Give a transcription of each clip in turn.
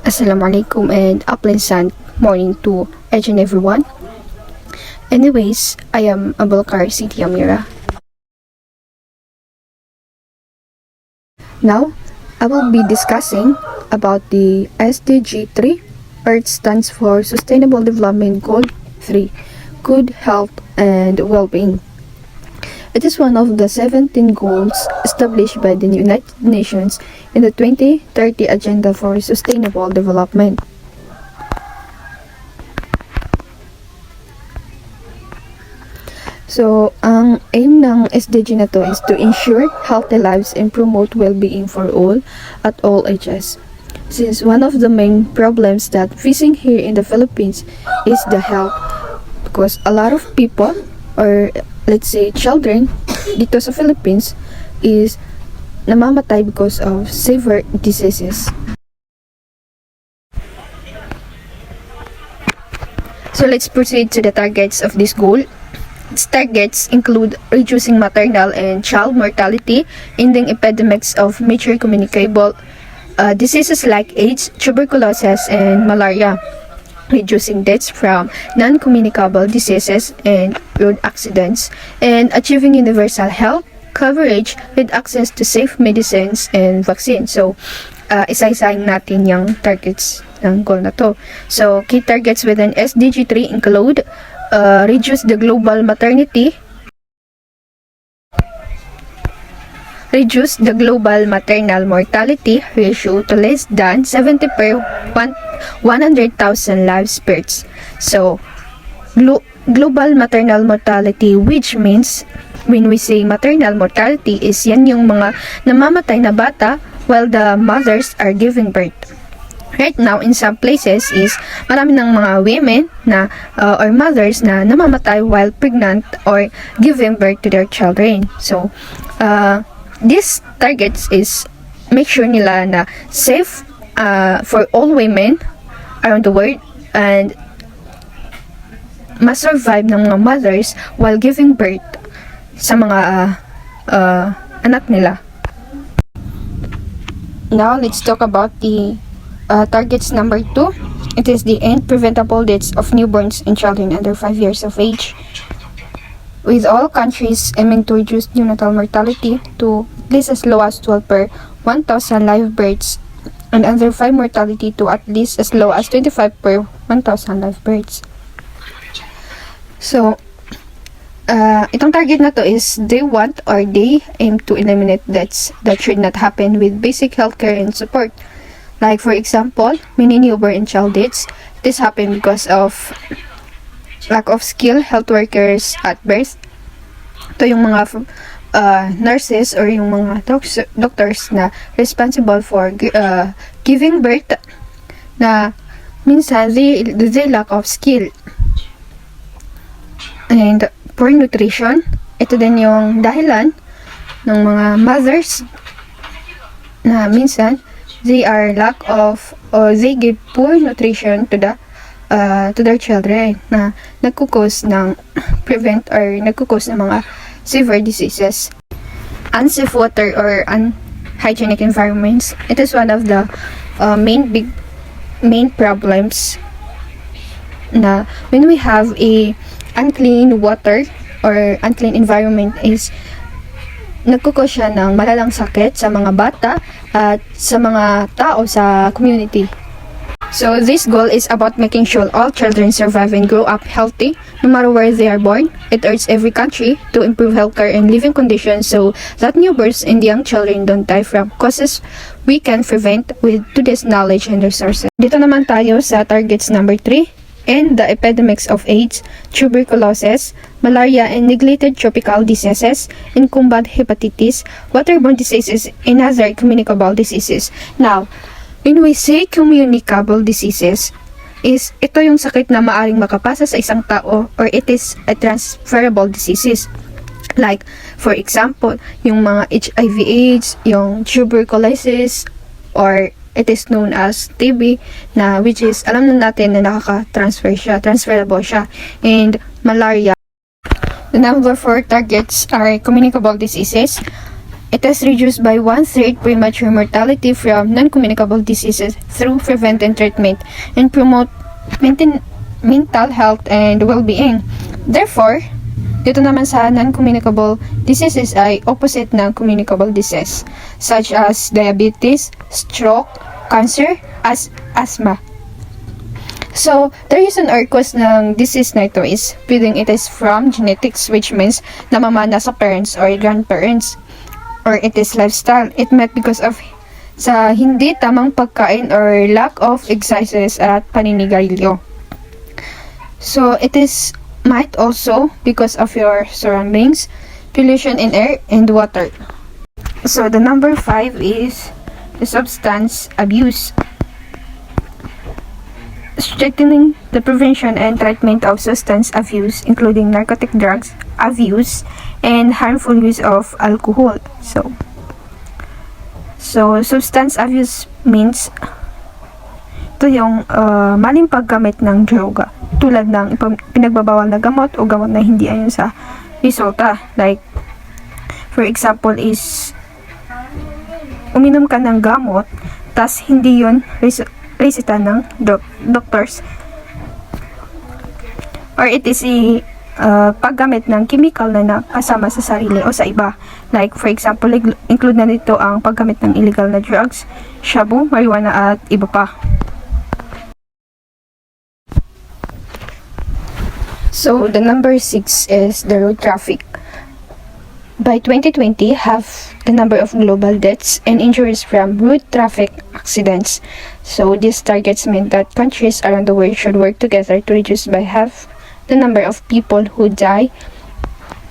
Assalamualaikum and a pleasant morning to each and everyone. Anyways, I am Abulkar Siti Amira. Now, I will be discussing about the SDG 3, Earth stands for Sustainable Development Goal 3, Good Health and Well-being. It is one of the 17 goals established by the United Nations in the 2030 Agenda for Sustainable Development. So, ang aim ng SDG na to is to ensure healthy lives and promote well-being for all at all ages. Since one of the main problems that facing here in the Philippines is the health, because a lot of people, or let's say children dito sa Philippines, is namamatay because of severe diseases. So let's proceed to the targets of this goal. Its targets include reducing maternal and child mortality, ending epidemics of major communicable diseases like AIDS, tuberculosis, and malaria, reducing deaths from non-communicable diseases and road accidents, and achieving universal health coverage with access to safe medicines and vaccines. So, isa-isahin natin yung targets ng goal na to. So, key targets within SDG 3 include reduce the global maternal mortality ratio to less than 70 per 100,000 lives births. So, global maternal mortality, which means when we say maternal mortality, is yan yung mga namamatay na bata while the mothers are giving birth. Right now, in some places is marami ng mga women na or mothers na namamatay while pregnant or giving birth to their children. So, these targets is make sure nila na safe for all women around the world and ma-survive ng mga mothers while giving birth sa mga anak nila. Now, let's talk about the targets number 2. It is the end preventable deaths of newborns and children under 5 years of age, with all countries aiming to reduce neonatal mortality to at least as low as 12 per 1,000 live births, and under 5 mortality to at least as low as 25 per 1,000 live births. So, itong target na to is they want or they aim to eliminate deaths that should not happen with basic healthcare and support. Like for example, many newborn and child deaths. This happen because of lack of skilled health workers at birth. Ito yung mga nurses or yung mga doctors na responsible for giving birth na minsan they lack of skill. And poor nutrition. Ito din yung dahilan ng mga mothers na minsan they are lack of or they give poor nutrition to their children na nagkukos ng nagkukos ng mga severe diseases. Unsafe water or unhygienic environments. It is one of the main problems na when we have a unclean water or unclean environment is nagkukos siya ng malalang sakit sa mga bata at sa mga tao sa community. So this goal is about making sure all children survive and grow up healthy no matter where they are born. It urges every country to improve healthcare and living conditions so that newborns and young children don't die from causes we can prevent with today's knowledge and resources. Dito naman tayo sa targets number 3. And the epidemics of AIDS, tuberculosis, malaria, and neglected tropical diseases, and combat hepatitis, waterborne diseases, and other communicable diseases. Now, when we say communicable diseases, is ito yung sakit na maaring makapasa sa isang tao or it is a transferable diseases. Like, for example, yung mga HIV/AIDS, yung tuberculosis, or it is known as TB na which is alam na natin na transferable siya, and malaria. The number 4 targets are communicable diseases. It has reduced by 1/3 premature mortality from non-communicable diseases through preventive treatment and promote mental health and well-being. Therefore, dito naman sa non-communicable diseases ay opposite ng communicable disease such as diabetes, stroke, cancer, asthma. So, the reason or cause ng disease na ito is pwedeng it is from genetics, which means namamana sa parents or grandparents, or it is lifestyle. It might because of sa hindi tamang pagkain or lack of exercise at paninigarilyo. So, it is might also because of your surroundings, pollution in air and water. So, the number 5 is the substance abuse. Strengthening the prevention and treatment of substance abuse, including narcotic drugs abuse and harmful use of alcohol. So substance abuse means ito yung maling paggamit ng droga tulad ng pinagbabawal na gamot o gamot na hindi ayon sa resulta. Like, for example is uminom ka ng gamot tas hindi yun reseta ng doctors, or it is paggamit ng chemical na nakasama sa sarili o sa iba. Like, for example, include na dito ang paggamit ng illegal na drugs, shabu, marijuana at iba pa. So, the number 6 is the road traffic. By 2020, half the number of global deaths and injuries from road traffic accidents. So, these targets mean that countries around the world should work together to reduce by half the number of people who die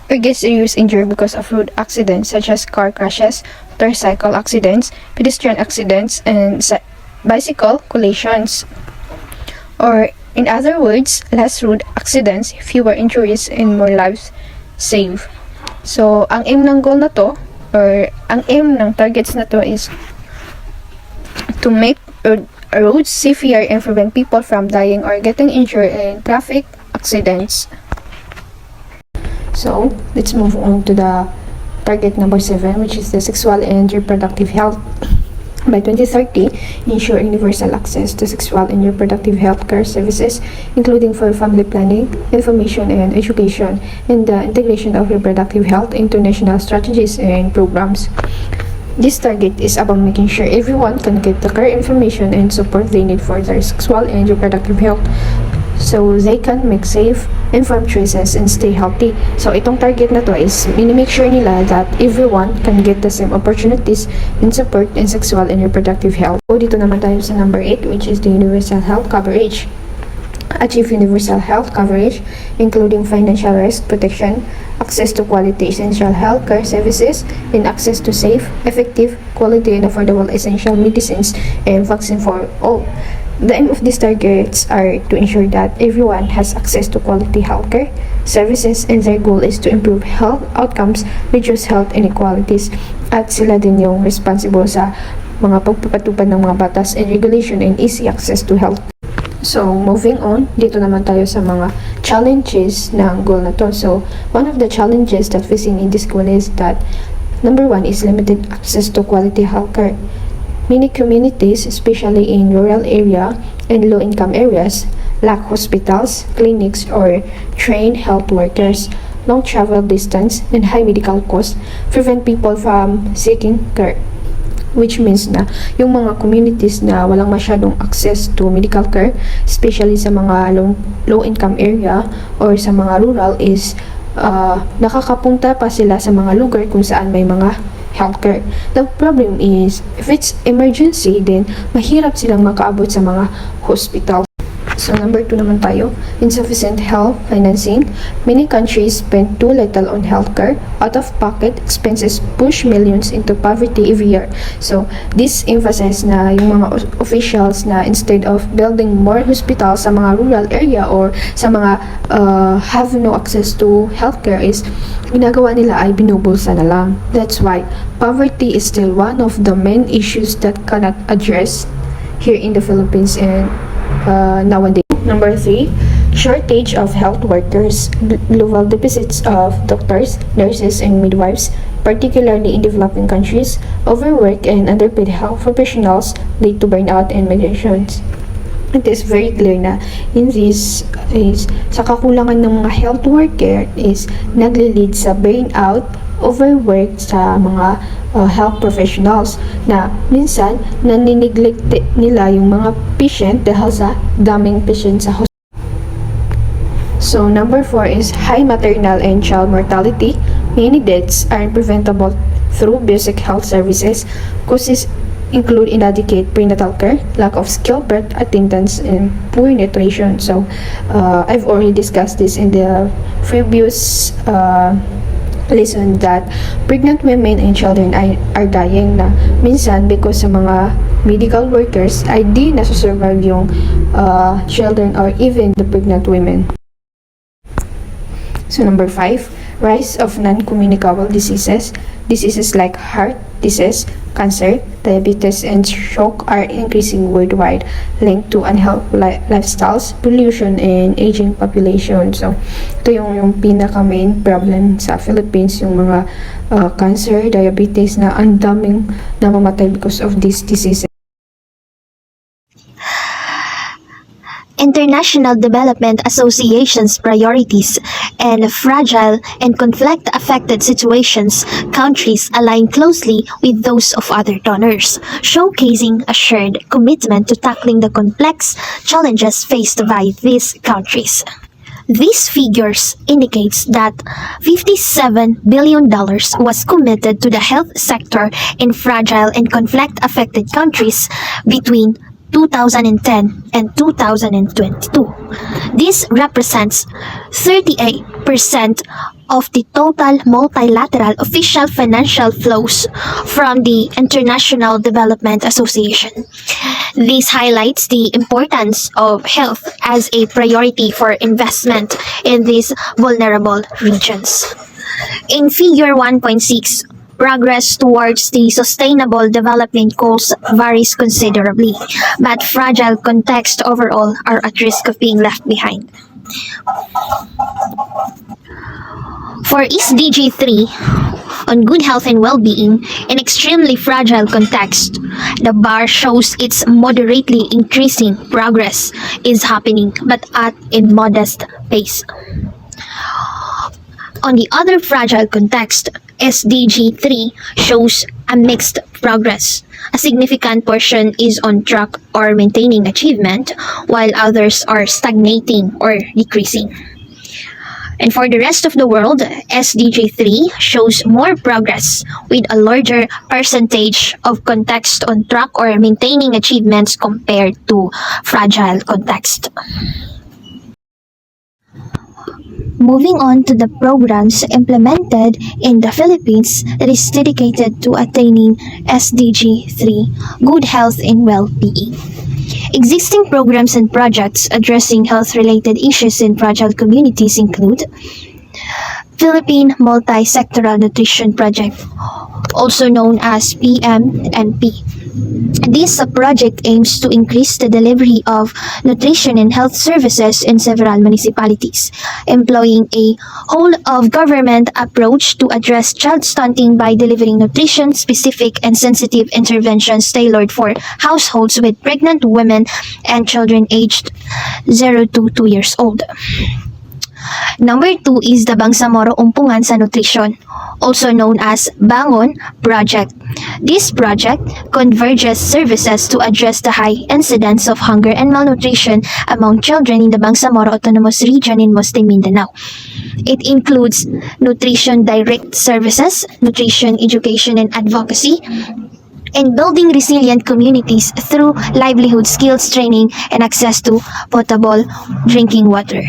or get serious injured because of road accidents such as car crashes, motorcycle accidents, pedestrian accidents, and bicycle collisions. Or, in other words, less road accidents, fewer injuries, and more lives saved. So, ang aim ng goal na to, or ang aim ng targets na to is to make roads safer and prevent people from dying or getting injured in traffic accidents. So, let's move on to the target number 7, which is the sexual and reproductive health. By 2030, ensure universal access to sexual and reproductive health care services, including for family planning, information and education, and the integration of reproductive health into national strategies and programs. This target is about making sure everyone can get the care information and support they need for their sexual and reproductive health, so they can make safe, informed choices and stay healthy. So, itong target na to is make sure nila that everyone can get the same opportunities and support in sexual and reproductive health. So, dito naman tayo sa number 8, which is the universal health coverage. Achieve universal health coverage, including financial risk protection, access to quality essential health care services, and access to safe, effective, quality, and affordable essential medicines and vaccine for all. The aim of these targets are to ensure that everyone has access to quality healthcare services, and their goal is to improve health outcomes, reduce health inequalities, at sila din yung responsible sa mga pagpapatupad ng mga batas and regulation and easy access to health. So, moving on, dito naman tayo sa mga challenges ng goal na to. So, one of the challenges that facing in this goal is that number 1 is limited access to quality healthcare. Many communities, especially in rural area and low-income areas, lack hospitals, clinics, or trained health workers. Long travel distance and high medical costs prevent people from seeking care, which means na yung mga communities na walang masyadong access to medical care, especially sa mga low-income area or sa mga rural, is nakakapunta pa sila sa mga lugar kung saan may mga healthcare. The problem is, if it's emergency, then mahirap silang makaabot sa mga hospital. So, number 2 naman tayo, insufficient health financing. Many countries spend too little on healthcare. Out-of-pocket expenses push millions into poverty every year. So, this emphasizes na yung mga officials na instead of building more hospitals sa mga rural area or sa mga have no access to healthcare, is ginagawa nila ay binubulsa na lang. That's why poverty is still one of the main issues that cannot address here in the Philippines and nowadays. Number 3, shortage of health workers. Global deficits of doctors, nurses, and midwives particularly in developing countries. Overwork and underpaid health professionals lead to burnout and migrations. It is very clear na in this is sa kakulangan ng mga health worker is nagli-lead sa burnout, overwork sa mga health professionals na minsan nanineglect nila yung mga patient dahil sa daming patient sa hospital. So number 4 is high maternal and child mortality. Many deaths are preventable through basic health services. Causes include inadequate prenatal care, lack of skilled birth attendants, and poor nutrition. So, I've already discussed this in the previous lesson that pregnant women and children are dying na minsan because sa mga medical workers ay di nasusurvive yung children or even the pregnant women. So, number 5, rise of non-communicable diseases. Diseases like heart disease, cancer, diabetes, and stroke are increasing worldwide, linked to unhealthy lifestyles, pollution, and aging population. So, ito yung pinaka-main problem sa Philippines, yung mga cancer, diabetes na ang daming namamatay because of these diseases. International Development Association's priorities and fragile and conflict-affected situations, countries align closely with those of other donors, showcasing a shared commitment to tackling the complex challenges faced by these countries. These figures indicates that $57 billion was committed to the health sector in fragile and conflict-affected countries between 2010 and 2022. This represents 38% of the total multilateral official financial flows from the International Development Association. This highlights the importance of health as a priority for investment in these vulnerable regions. In Figure 1.6, progress towards the Sustainable Development Goals varies considerably, but fragile contexts overall are at risk of being left behind. For SDG 3, on good health and well-being, in extremely fragile context, the bar shows its moderately increasing progress is happening, but at a modest pace. On the other fragile context, SDG 3 shows a mixed progress. A significant portion is on track or maintaining achievement, while others are stagnating or decreasing. And for the rest of the world, SDG 3 shows more progress with a larger percentage of context on track or maintaining achievements compared to fragile context. Moving on to the programs implemented in the Philippines that is dedicated to attaining SDG 3, good health and well-being. Existing programs and projects addressing health-related issues in fragile communities include Philippine Multi-Sectoral Nutrition Project, also known as PMNP. This project aims to increase the delivery of nutrition and health services in several municipalities, employing a whole-of-government approach to address child stunting by delivering nutrition-specific and sensitive interventions tailored for households with pregnant women and children aged 0 to 2 years old. Number 2 is the Bangsamoro Umpungan sa Nutrition, also known as Bangon Project. This project converges services to address the high incidence of hunger and malnutrition among children in the Bangsamoro Autonomous Region in Muslim Mindanao. It includes nutrition direct services, nutrition education and advocacy, and building resilient communities through livelihood skills training and access to potable drinking water.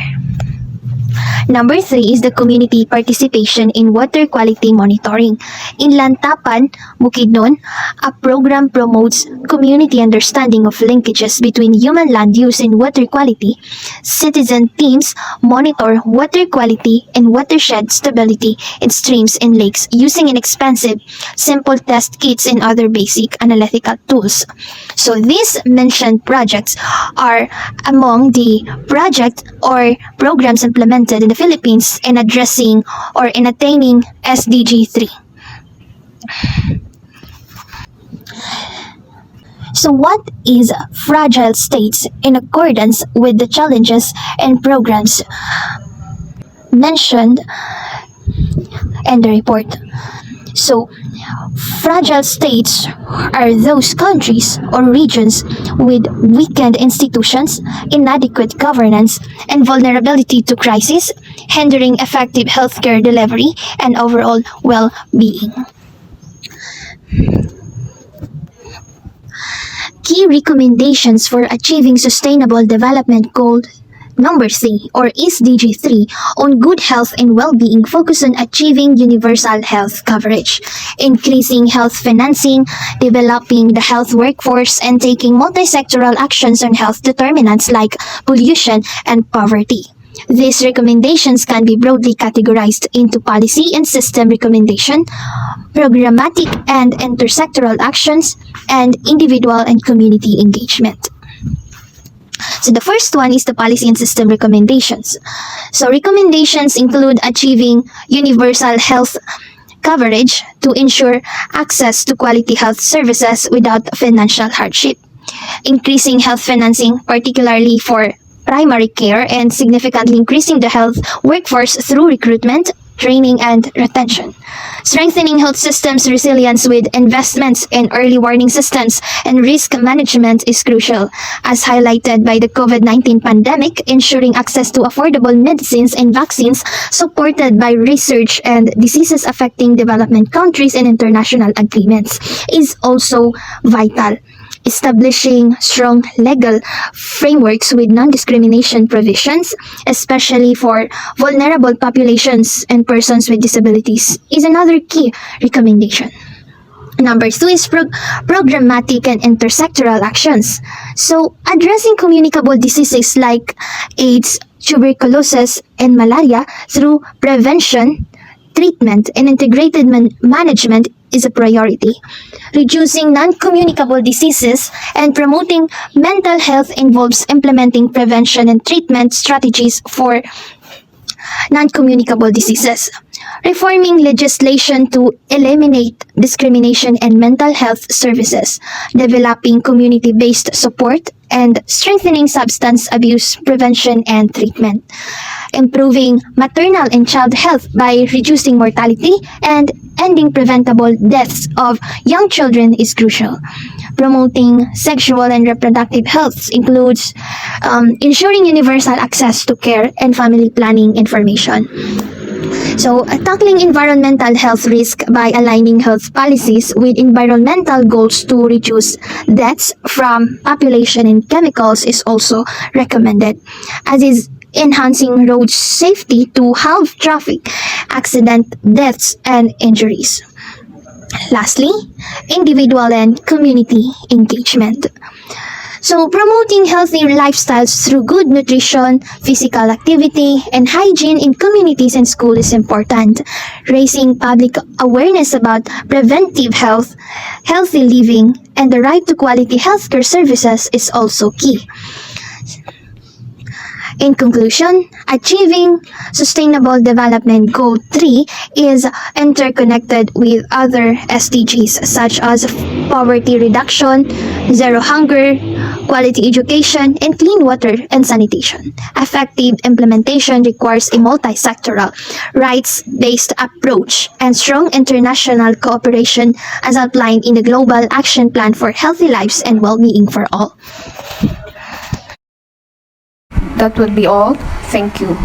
Number 3 is the community participation in water quality monitoring. In Lantapan, Bukidnon, a program promotes community understanding of linkages between human land use and water quality. Citizen teams monitor water quality and watershed stability in streams and lakes using inexpensive, simple test kits and other basic analytical tools. So these mentioned projects are among the project or programs implemented in the Philippines in addressing or in attaining SDG 3, So what is fragile states in accordance with the challenges and programs mentioned in the report? So, fragile states are those countries or regions with weakened institutions, inadequate governance, and vulnerability to crisis, hindering effective healthcare delivery and overall well-being. Key recommendations for achieving Sustainable Development Goal Number 3 or SDG 3 on good health and well-being focus on achieving universal health coverage, increasing health financing, developing the health workforce, and taking multi-sectoral actions on health determinants like pollution and poverty. These recommendations can be broadly categorized into policy and system recommendation, programmatic and intersectoral actions, and individual and community engagement. So the first one is the policy and system recommendations. So recommendations include achieving universal health coverage to ensure access to quality health services without financial hardship, increasing health financing, particularly for primary care, and significantly increasing the health workforce through recruitment, training, and retention. Strengthening health systems resilience with investments in early warning systems and risk management is crucial, as highlighted by the COVID-19 pandemic. Ensuring access to affordable medicines and vaccines supported by research and diseases affecting development countries and international agreements is also vital. Establishing strong legal frameworks with non-discrimination provisions, especially for vulnerable populations and persons with disabilities, is another key recommendation. Number 2 is programmatic and intersectoral actions. So, addressing communicable diseases like AIDS, tuberculosis, and malaria through prevention, treatment, and integrated management is a priority. Reducing non-communicable diseases and promoting mental health involves implementing prevention and treatment strategies for non-communicable diseases. Reforming legislation to eliminate discrimination in mental health services. Developing community-based support and strengthening substance abuse prevention and treatment. Improving maternal and child health by reducing mortality and ending preventable deaths of young children is crucial. Promoting sexual and reproductive health includes ensuring universal access to care and family planning information. So, tackling environmental health risk by aligning health policies with environmental goals to reduce deaths from population and chemicals is also recommended, as is enhancing road safety to halve traffic accident deaths and injuries. Lastly, individual and community engagement. So, promoting healthy lifestyles through good nutrition, physical activity, and hygiene in communities and schools is important. Raising public awareness about preventive health, healthy living, and the right to quality healthcare services is also key. In conclusion, achieving Sustainable Development Goal 3 is interconnected with other SDGs such as poverty reduction, zero hunger, quality education, and clean water and sanitation. Effective implementation requires a multi-sectoral, rights-based approach and strong international cooperation as outlined in the Global Action Plan for Healthy Lives and Well-being for All. That would be all. Thank you.